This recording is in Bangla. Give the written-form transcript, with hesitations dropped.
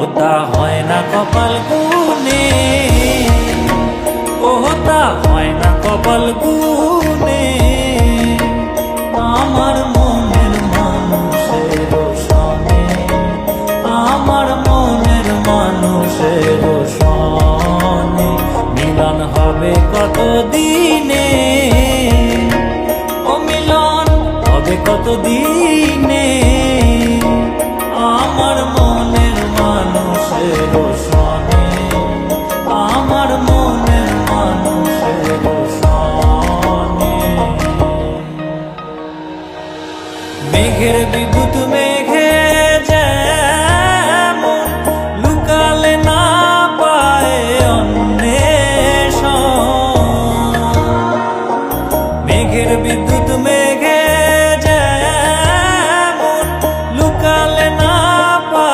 ওটা হয় না কপাল গুনে, ওটা হয় না কপাল গুনে। আমার মনের মানুষের সনে, আমার মনের মানুষের সনে মিলন হবে কত দিনে, ও মিলন হবে কত দিনে।